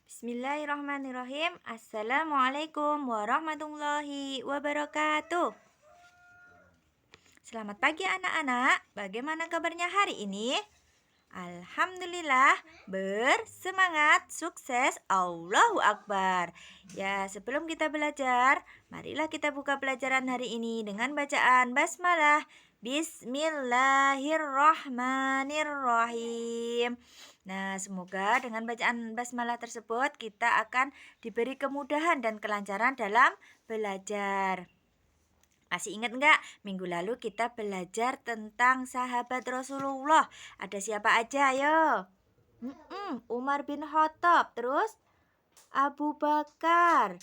Bismillahirrahmanirrahim. Assalamualaikum warahmatullahi wabarakatuh. Selamat pagi anak-anak. Bagaimana kabarnya hari ini? Alhamdulillah, bersemangat, sukses, Allahu Akbar. Ya, sebelum kita belajar, marilah kita buka pelajaran hari ini dengan bacaan basmalah. Bismillahirrahmanirrahim. Nah, semoga dengan bacaan basmalah tersebut kita akan diberi kemudahan dan kelancaran dalam belajar. Masih ingat nggak? Minggu lalu kita belajar tentang sahabat Rasulullah. Ada siapa aja, ayo? Umar bin Khattab, terus Abu Bakar,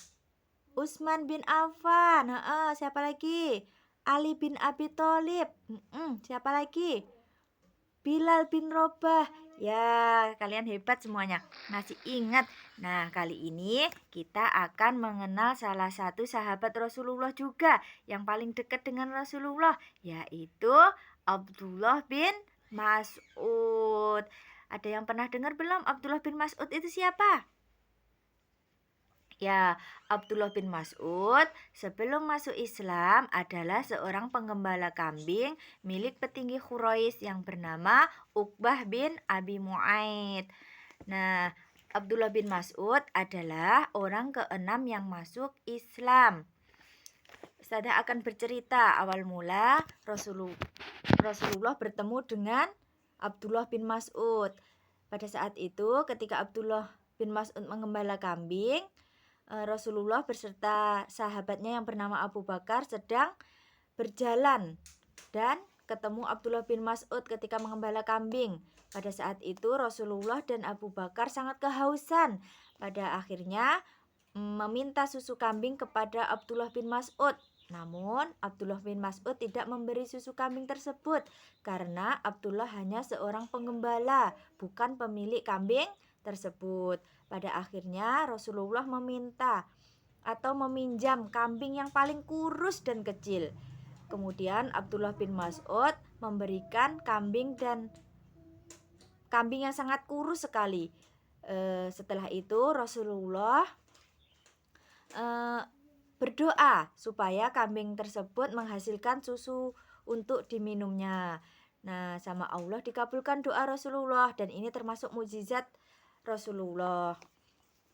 Utsman bin Affan, siapa lagi? Ali bin Abi Thalib, siapa lagi? Bilal bin Robah. Ya, kalian hebat semuanya. Masih ingat. Nah, kali ini kita akan mengenal salah satu sahabat Rasulullah juga yang paling dekat dengan Rasulullah, yaitu Abdullah bin Mas'ud. Ada yang pernah dengar belum Abdullah bin Mas'ud itu siapa? Ya, Abdullah bin Mas'ud sebelum masuk Islam adalah seorang penggembala kambing milik petinggi Quraisy yang bernama Uqbah bin Abi Mu'aid. Nah, Abdullah bin Mas'ud adalah orang keenam yang masuk Islam. Ustazah akan bercerita awal mula Rasulullah bertemu dengan Abdullah bin Mas'ud. Pada saat itu ketika Abdullah bin Mas'ud mengembala kambing, Rasulullah beserta sahabatnya yang bernama Abu Bakar sedang berjalan dan ketemu Abdullah bin Mas'ud ketika mengembala kambing. Pada saat itu Rasulullah dan Abu Bakar sangat kehausan. Pada akhirnya meminta susu kambing kepada Abdullah bin Mas'ud. Namun Abdullah bin Mas'ud tidak memberi susu kambing tersebut karena Abdullah hanya seorang penggembala, bukan pemilik kambing tersebut. Pada akhirnya Rasulullah meminta atau meminjam kambing yang paling kurus dan kecil. Kemudian Abdullah bin Mas'ud memberikan kambing yang sangat kurus sekali. Setelah itu Rasulullah berdoa supaya kambing tersebut menghasilkan susu untuk diminumnya. Nah, sama Allah dikabulkan doa Rasulullah dan ini termasuk mukjizat Rasulullah.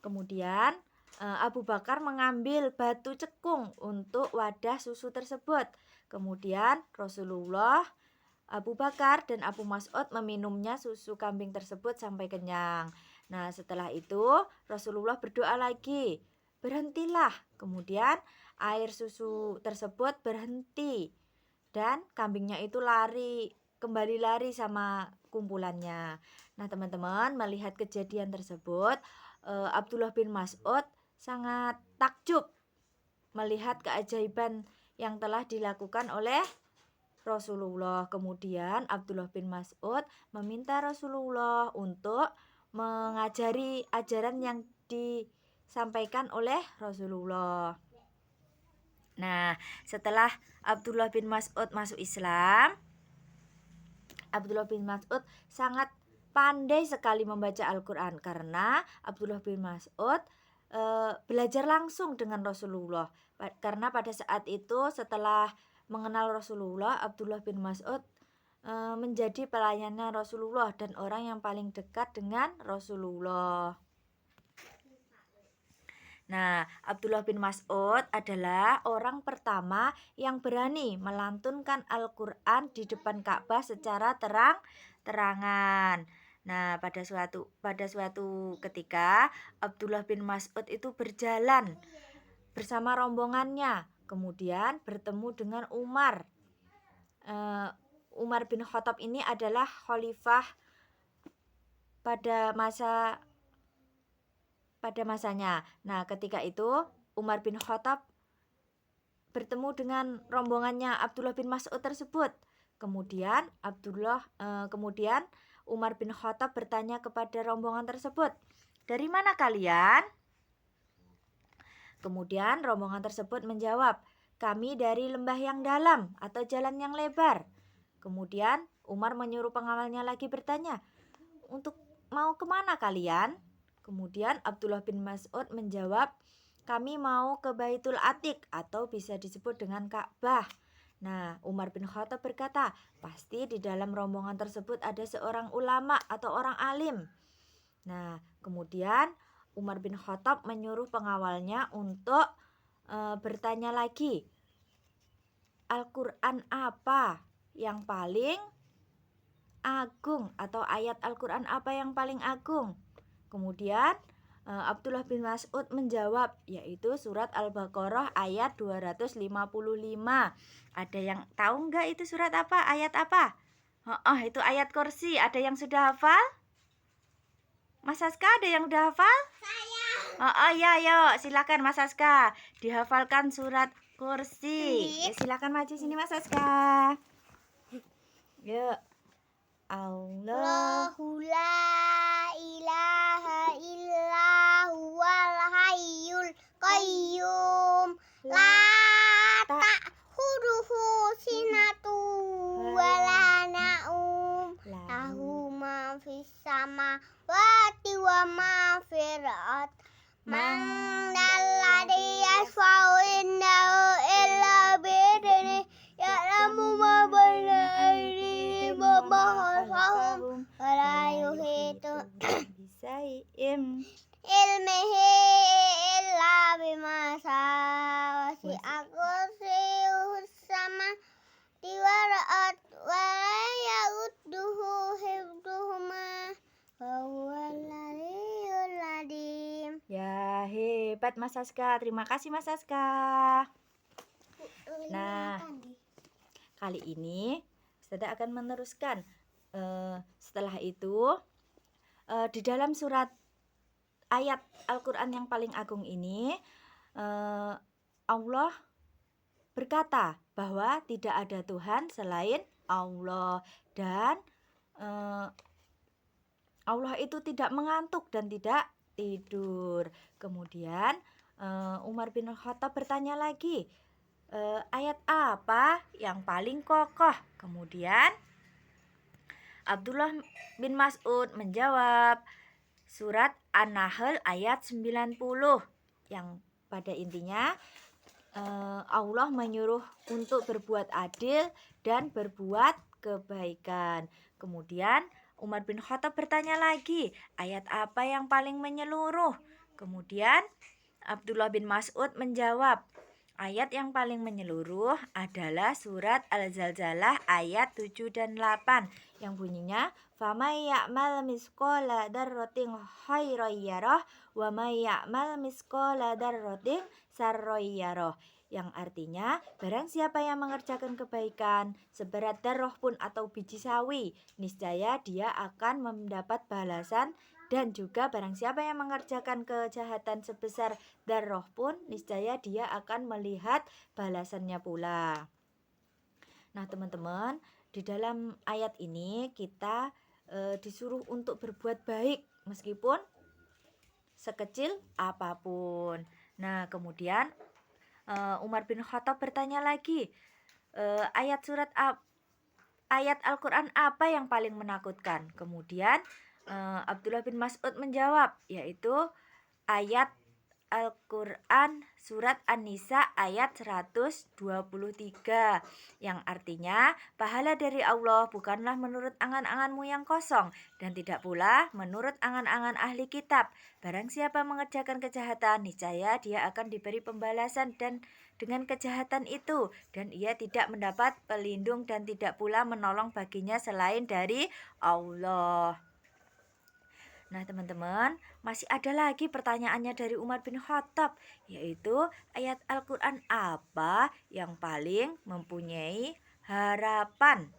Kemudian Abu Bakar mengambil batu cekung untuk wadah susu tersebut. Kemudian Rasulullah, Abu Bakar dan Abu Mas'ud meminumnya susu kambing tersebut sampai kenyang. Nah, setelah itu Rasulullah berdoa lagi, berhentilah. Kemudian air susu tersebut berhenti dan kambingnya itu kembali lari sama kumpulannya. Nah, teman-teman melihat kejadian tersebut, Abdullah bin Mas'ud sangat takjub melihat keajaiban yang telah dilakukan oleh Rasulullah. Kemudian Abdullah bin Mas'ud meminta Rasulullah untuk mengajari ajaran yang disampaikan oleh Rasulullah. Nah, setelah Abdullah bin Mas'ud masuk Islam, Abdullah bin Mas'ud sangat pandai sekali membaca Al-Quran karena Abdullah bin Mas'ud belajar langsung dengan Rasulullah. Karena pada saat itu setelah mengenal Rasulullah, Abdullah bin Mas'ud menjadi pelayannya Rasulullah dan orang yang paling dekat dengan Rasulullah. Nah, Abdullah bin Mas'ud adalah orang pertama yang berani melantunkan Al-Quran di depan Ka'bah secara terang-terangan. Nah, pada suatu ketika Abdullah bin Mas'ud itu berjalan bersama rombongannya, kemudian bertemu dengan Umar. Umar bin Khattab ini adalah khalifah pada masanya. Nah, ketika itu Umar bin Khattab bertemu dengan rombongannya Abdullah bin Mas'ud tersebut. Kemudian Umar bin Khattab bertanya kepada rombongan tersebut, "Dari mana kalian?" Kemudian rombongan tersebut menjawab, "Kami dari lembah yang dalam atau jalan yang lebar." Kemudian Umar menyuruh pengawalnya lagi bertanya, "Untuk mau kemana kalian?" Kemudian Abdullah bin Mas'ud menjawab, kami mau ke Baitul Atiq atau bisa disebut dengan Ka'bah. Nah, Umar bin Khattab berkata, pasti di dalam rombongan tersebut ada seorang ulama atau orang alim. Nah, kemudian Umar bin Khattab menyuruh pengawalnya untuk bertanya lagi, Al-Quran apa yang paling agung atau ayat Al-Quran apa yang paling agung? Kemudian Abdullah bin Mas'ud menjawab, yaitu surat Al-Baqarah ayat 255. Ada yang tahu nggak itu surat apa? Ayat apa? Oh, itu ayat kursi. Ada yang sudah hafal? Mas Aska ada yang udah hafal? Oh ya, yuk silakan Mas Aska. Dihafalkan surat kursi. Ya, silakan maju sini Mas Aska. Yuk. Allahu la ilaha illa huwal hayyul qayyum la ta'khuduhu sinatu wa la na'um lahu ma fis samawati wa ma fil ard man dalladhi yashfa'u indahu illa bi'idhnihi ya'lamu ma baina aydihim wa ma khalfahum wa la yuhitu bisai'im ilmihi illa bima sha'a wasi'a kursiyyuhus samawati wal ard wa la ya'uduhu hifdhuhuma wa huwal aliyyul azim. Ya, hebat Mas Aska. Terima kasih Mas Aska. Nah, kali ini Ustazah akan meneruskan. Setelah itu, di dalam surat ayat Al-Quran yang paling agung ini, Allah berkata bahwa tidak ada Tuhan selain Allah. Dan Allah itu tidak mengantuk dan tidak tidur. Kemudian Umar bin Khattab bertanya lagi, ayat apa yang paling kokoh? Kemudian Abdullah bin Mas'ud menjawab, surat An-Nahl ayat 90, yang pada intinya Allah menyuruh untuk berbuat adil dan berbuat kebaikan. Kemudian Umar bin Khattab bertanya lagi, ayat apa yang paling menyeluruh? Kemudian Abdullah bin Mas'ud menjawab, ayat yang paling menyeluruh adalah surat Al-Zalzalah ayat 7 dan 8 yang bunyinya, "Famay ya'mal misqala dzarratin khairan yarah wa may ya'mal misqala dzarratin syarran yarah." Yang artinya, barang siapa yang mengerjakan kebaikan seberat darah pun atau biji sawi, niscaya dia akan mendapat balasan, dan juga barang siapa yang mengerjakan kejahatan sebesar darah pun, niscaya dia akan melihat balasannya pula. Nah, teman-teman, di dalam ayat ini kita disuruh untuk berbuat baik meskipun sekecil apapun. Nah, kemudian Umar bin Khattab bertanya lagi, ayat Al-Quran apa yang paling menakutkan? Kemudian Abdullah bin Mas'ud menjawab, yaitu ayat Al-Quran surat An-Nisa ayat 123, yang artinya, pahala dari Allah bukanlah menurut angan-anganmu yang kosong, dan tidak pula menurut angan-angan ahli kitab. Barang siapa mengerjakan kejahatan, niscaya dia akan diberi pembalasan dan dengan kejahatan itu, dan ia tidak mendapat pelindung dan tidak pula menolong baginya selain dari Allah. Nah, teman-teman, masih ada lagi pertanyaannya dari Umar bin Khattab, yaitu ayat Al-Quran apa yang paling mempunyai harapan?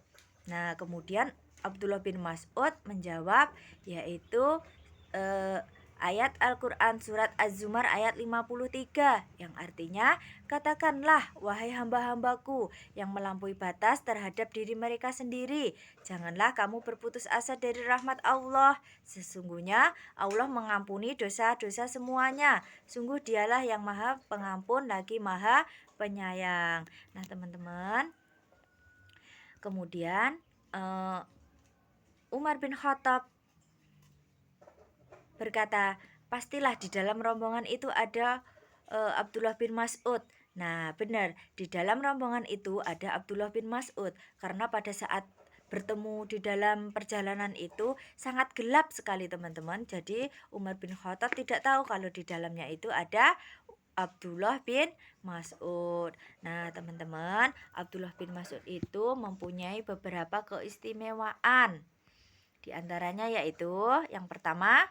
Nah, kemudian Abdullah bin Mas'ud menjawab, yaitu ayat Al-Quran surat Az-Zumar ayat 53, yang artinya, katakanlah wahai hamba-hambaku yang melampaui batas terhadap diri mereka sendiri, janganlah kamu berputus asa dari rahmat Allah. Sesungguhnya Allah mengampuni dosa-dosa semuanya. Sungguh dialah yang maha pengampun lagi maha penyayang. Nah, teman-teman, kemudian Umar bin Khattab berkata, pastilah di dalam rombongan itu ada Abdullah bin Mas'ud. Nah, benar, di dalam rombongan itu ada Abdullah bin Mas'ud karena pada saat bertemu di dalam perjalanan itu sangat gelap sekali teman-teman. Jadi Umar bin Khattab tidak tahu kalau di dalamnya itu ada Abdullah bin Mas'ud. Nah, teman-teman, Abdullah bin Mas'ud itu mempunyai beberapa keistimewaan. Di antaranya yaitu yang pertama,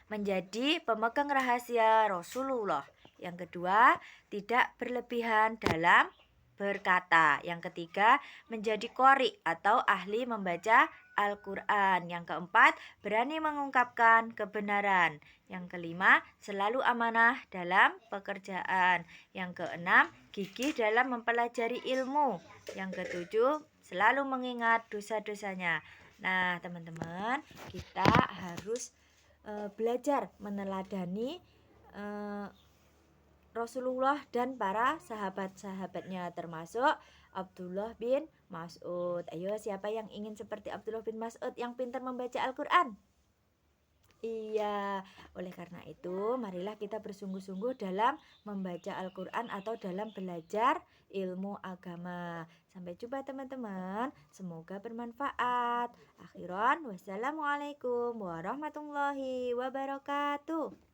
menjadi pemegang rahasia Rasulullah. Yang kedua, tidak berlebihan dalam berkata. Yang ketiga, menjadi qori atau ahli membaca Al-Quran. Yang keempat, berani mengungkapkan kebenaran. Yang kelima, selalu amanah dalam pekerjaan. Yang keenam, gigih dalam mempelajari ilmu. Yang ketujuh, selalu mengingat dosa-dosanya. Nah, teman-teman, kita harus belajar meneladani Rasulullah dan para sahabat-sahabatnya termasuk Abdullah bin Mas'ud. Ayo, siapa yang ingin seperti Abdullah bin Mas'ud yang pintar membaca Al-Quran? Iya, oleh karena itu marilah kita bersungguh-sungguh dalam membaca Al-Quran atau dalam belajar ilmu agama. Sampai jumpa teman-teman, semoga bermanfaat. Akhiran, wassalamualaikum warahmatullahi wabarakatuh.